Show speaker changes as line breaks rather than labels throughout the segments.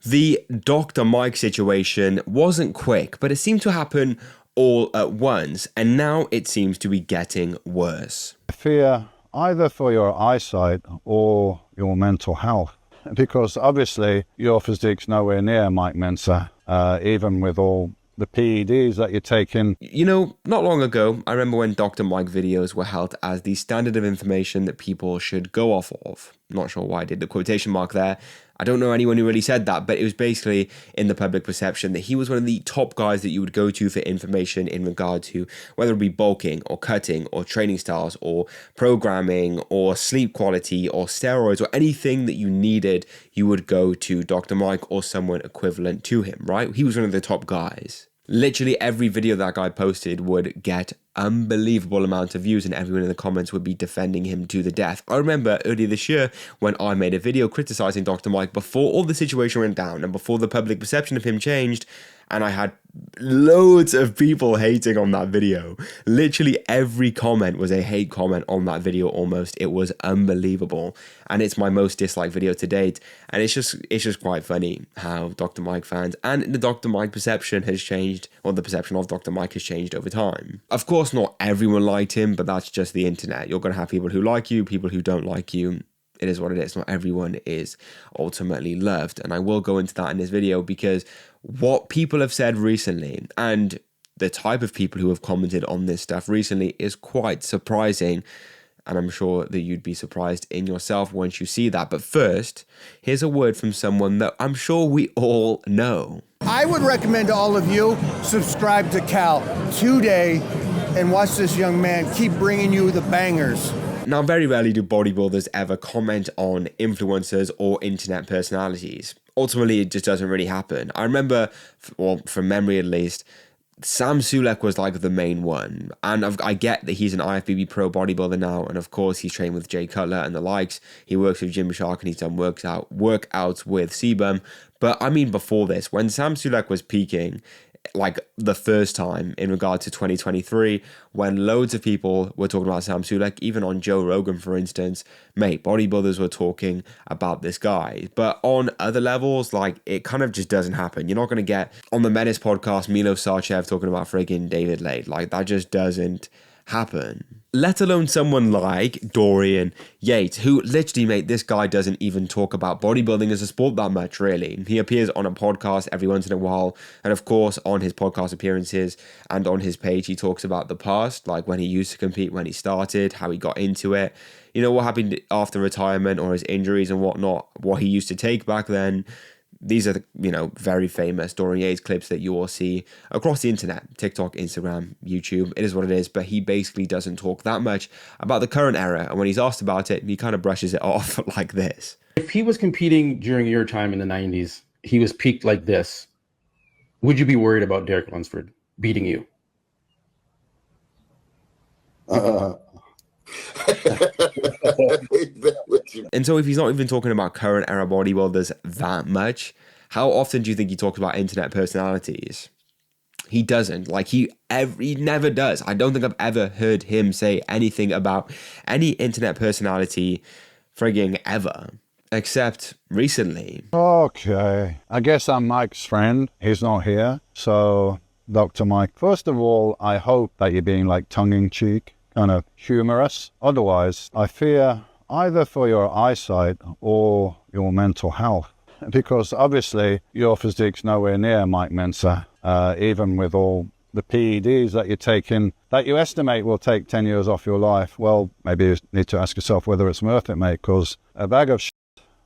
The Dr. Mike situation wasn't quick, but it seemed to happen all at once, and now it seems to be getting worse.
I fear either for your eyesight or your mental health, because obviously your physique's nowhere near Mike Menzter, even with all the PEDs that you're taking.
You know, not long ago, I remember when Dr. Mike videos were held as the standard of information that people should go off of. Not sure why I did the quotation mark there. I don't know anyone who really said that, but it was basically in the public perception that he was one of the top guys that you would go to for information in regard to whether it be bulking or cutting or training styles or programming or sleep quality or steroids or anything that you needed, you would go to Dr. Mike or someone equivalent to him, right? He was one of the top guys. Literally every video that guy posted would get unbelievable amount of views and everyone in the comments would be defending him to the death. I remember earlier this year when I made a video criticizing Dr. Mike before all the situation went down and before the public perception of him changed, and I had loads of people hating on that video. Literally every comment was a hate comment on that video almost. It was unbelievable. And it's my most disliked video to date. And it's just quite funny how Dr. Mike fans and the Dr. Mike perception has changed, or the perception of Dr. Mike has changed over time. Of course, not everyone liked him, but that's just the internet. You're going to have people who like you, people who don't like you. It is what it is. Not everyone is ultimately loved. And I will go into that in this video because what people have said recently and the type of people who have commented on this stuff recently is quite surprising. And I'm sure that you'd be surprised in yourself once you see that. But first, here's a word from someone that I'm sure we all know.
I would recommend to all of you subscribe to Cal today and watch this young man keep bringing you the bangers.
Now, very rarely do bodybuilders ever comment on influencers or internet personalities. Ultimately, it just doesn't really happen. I remember, well, from memory at least, Sam Sulek was like the main one. And I get that he's an IFBB pro bodybuilder now. And of course, he's trained with Jay Cutler and the likes. He works with Gymshark and he's done workouts with Sebum. But I mean, before this, when Sam Sulek was peaking, like the first time in regard to 2023, when loads of people were talking about Sam Sulek, even on Joe Rogan, for instance, mate, bodybuilders were talking about this guy. But on other levels, like, it kind of just doesn't happen. You're not going to get on the Menace podcast Milo Sarchev talking about friggin' David Lade. Like, that just doesn't happen. Let alone someone like Dorian Yates, who literally, mate, this guy doesn't even talk about bodybuilding as a sport that much, really. He appears on a podcast every once in a while, and of course, on his podcast appearances and on his page, he talks about the past, like when he used to compete, when he started, how he got into it, you know, what happened after retirement or his injuries and whatnot, what he used to take back then. These are the, you know, very famous Dorian Yates clips that you all see across the internet, TikTok, Instagram, YouTube. It is what it is, but he basically doesn't talk that much about the current era. And when he's asked about it, he kind of brushes it off like this.
If he was competing during your time in the 90s, he was peaked like this, would you be worried about Derek Lunsford beating you?
And so if he's not even talking about current era bodybuilders that much, how often do you think he talks about internet personalities? He doesn't. Like, he never does. I don't think I've ever heard him say anything about any internet personality frigging ever, except recently.
Okay, I guess I'm Mike's friend. He's not here. So, Dr. Mike, first of all, I hope that you're being like tongue-in-cheek, kind of humorous. Otherwise, I fear either for your eyesight or your mental health, because obviously your physique's nowhere near Mike Menzter, even with all the PEDs that you're taking that you estimate will take 10 years off your life. Well, maybe you need to ask yourself whether it's worth it, mate, because a bag of shit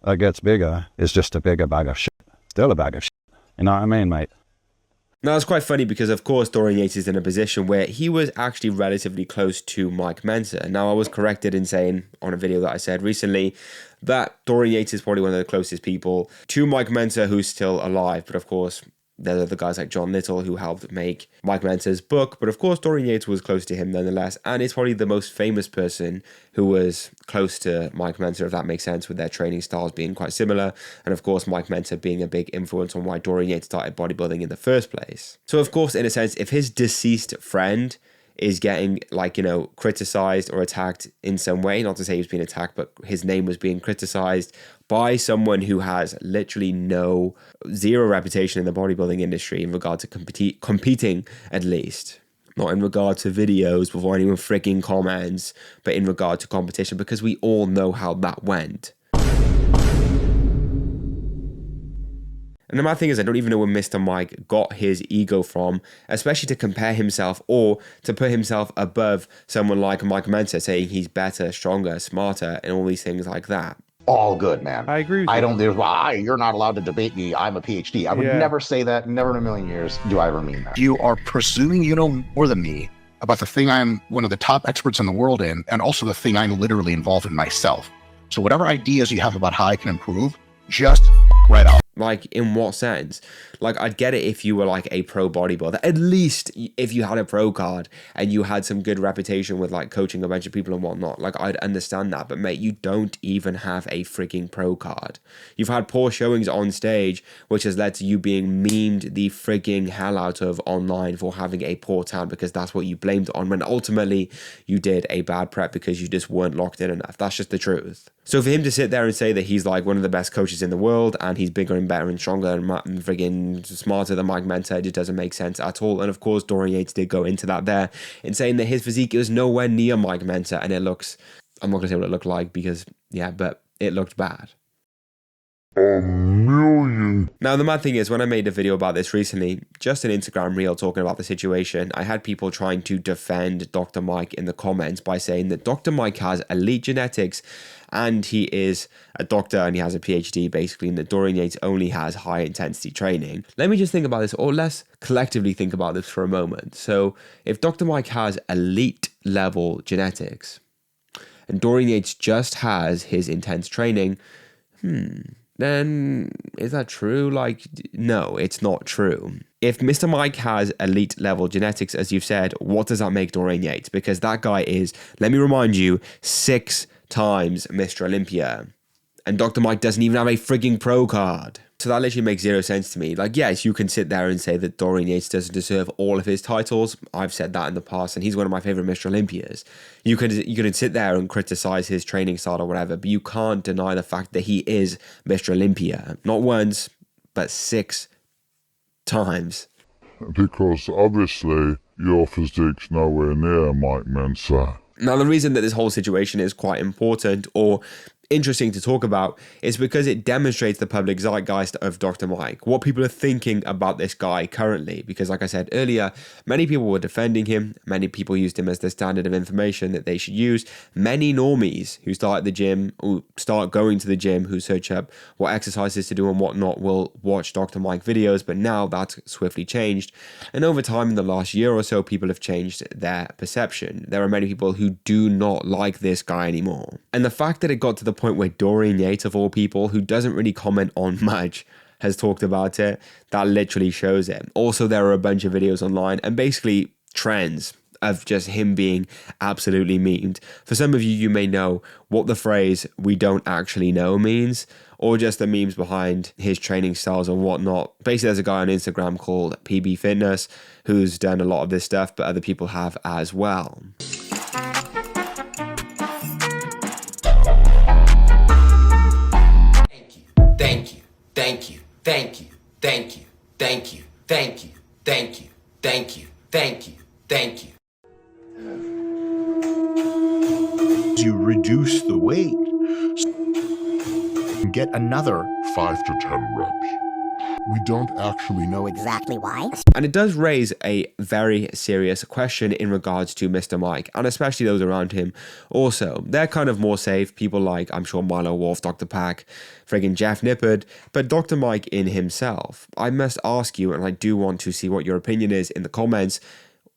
that gets bigger is just a bigger bag of shit. Still a bag of shit. You know what I mean, mate?
Now, it's quite funny because, of course, Dorian Yates is in a position where he was actually relatively close to Mike Menzter. Now, I was corrected in saying on a video that I said recently that Dorian Yates is probably one of the closest people to Mike Menzter who's still alive. But, of course, there are the guys like John Little who helped make Mike Menzter's book. But, of course, Dorian Yates was close to him nonetheless. And is probably the most famous person who was close to Mike Menzter, if that makes sense, with their training styles being quite similar. And, of course, Mike Menzter being a big influence on why Dorian Yates started bodybuilding in the first place. So, of course, in a sense, if his deceased friend is getting like, criticized or attacked in some way. Not to say he was being attacked, but his name was being criticized by someone who has literally zero reputation in the bodybuilding industry in regard to competing, at least. Not in regard to videos before anyone freaking comments, but in regard to competition, because we all know how that went. And the mad thing is, I don't even know where Mr. Mike got his ego from, especially to compare himself or to put himself above someone like Mike Menzter, saying he's better, stronger, smarter, and all these things like that.
All good, man.
I agree with
I
you.
don't, you're not allowed to debate me. I'm a PhD. I would never say that. Never in a million years do I ever mean that.
You are presuming you know more than me about the thing I'm one of the top experts in the world in, and also the thing I'm literally involved in myself. So whatever ideas you have about how I can improve, just right out.
Like, in what sense? Like, I'd get it if you were like a pro bodybuilder. At least if you had a pro card and you had some good reputation with like coaching a bunch of people and whatnot. Like, I'd understand that. But mate, you don't even have a freaking pro card. You've had poor showings on stage, which has led to you being memed the freaking hell out of online for having a poor tan, because that's what you blamed on, when ultimately you did a bad prep because you just weren't locked in enough. That's just the truth. So for him to sit there and say that he's like one of the best coaches in the world and he's bigger and better and stronger and friggin' smarter than Mike Menzter, it just doesn't make sense at all. And of course, Dorian Yates did go into that there in saying that his physique is nowhere near Mike Menzter, and it looks, I'm not gonna say what it looked like because, yeah, but it looked bad. Now, the mad thing is, when I made a video about this recently, just an Instagram reel talking about the situation, I had people trying to defend Dr. Mike in the comments by saying that Dr. Mike has elite genetics and he is a doctor and he has a PhD, basically, and that Dorian Yates only has high intensity training. Let me just think about this, or let's collectively think about this for a moment. So if Dr. Mike has elite level genetics and Dorian Yates just has his intense training, then is that true? Like, no, it's not true. If Mr. Mike has elite level genetics, as you've said, what does that make Dorian Yates? Because that guy is, let me remind you, 6 times Mr. Olympia. And Dr. Mike doesn't even have a frigging pro card. So that literally makes zero sense to me. Like, yes, you can sit there and say that Dorian Yates doesn't deserve all of his titles. I've said that in the past, and he's one of my favorite Mr. Olympias. You can sit there and criticize his training style or whatever, but you can't deny the fact that he is Mr. Olympia. Not once, but 6 times.
Because obviously your physique's nowhere near Mike Menzter.
Now, the reason that this whole situation is quite important or interesting to talk about is because it demonstrates the public zeitgeist of Dr. Mike, what people are thinking about this guy currently. Because like I said earlier, many people were defending him, many people used him as the standard of information that they should use. Many normies who start at the gym, who start going to the gym, who search up what exercises to do and whatnot, will watch Dr. Mike videos, but now that's swiftly changed. And over time, in the last year or so, people have changed their perception. There are many people who do not like this guy anymore. And the fact that it got to the point where Dorian Yates, of all people, who doesn't really comment on much, has talked about it, that literally shows it. Also, there are a bunch of videos online and basically trends of just him being absolutely memed. For some of you, you may know what the phrase "we don't actually know" means, or just the memes behind his training styles and whatnot. Basically, there's a guy on Instagram called PB Fitness who's done a lot of this stuff, but other people have as well.
Thank you, thank you, thank you, thank you, thank you, thank you, thank you, thank you, thank you, thank you.
You reduce the weight, get another
5 to 10 reps. We don't actually know
exactly why.
And it does raise a very serious question in regards to Mr. Mike, and especially those around him. Also, they're kind of more safe. People like, I'm sure, Milo Wolf, Dr. Pack, friggin' Jeff Nippard, but Dr. Mike in himself. I must ask you, and I do want to see what your opinion is in the comments,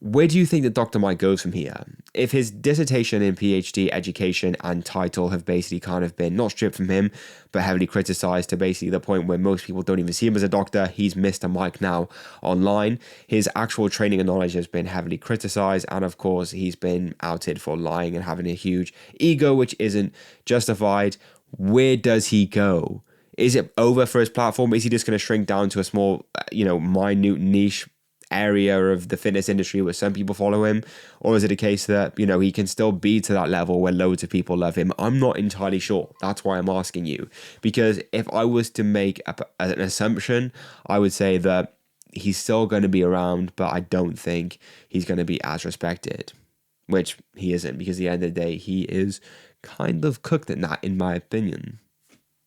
where do you think that Dr. Mike goes from here? If his dissertation in PhD education and title have basically kind of been not stripped from him, but heavily criticized to basically the point where most people don't even see him as a doctor, he's Mr. Mike now online. His actual training and knowledge has been heavily criticized, and of course, he's been outed for lying and having a huge ego, which isn't justified. Where does he go? Is it over for his platform? Is he just going to shrink down to a small, minute niche area of the fitness industry where some people follow him? Or is it a case that, you know, he can still be to that level where loads of people love him? I'm not entirely sure. That's why I'm asking you. Because if I was to make an assumption, I would say that he's still going to be around, but I don't think he's going to be as respected. Which he isn't, because at the end of the day, he is kind of cooked at that, in my opinion.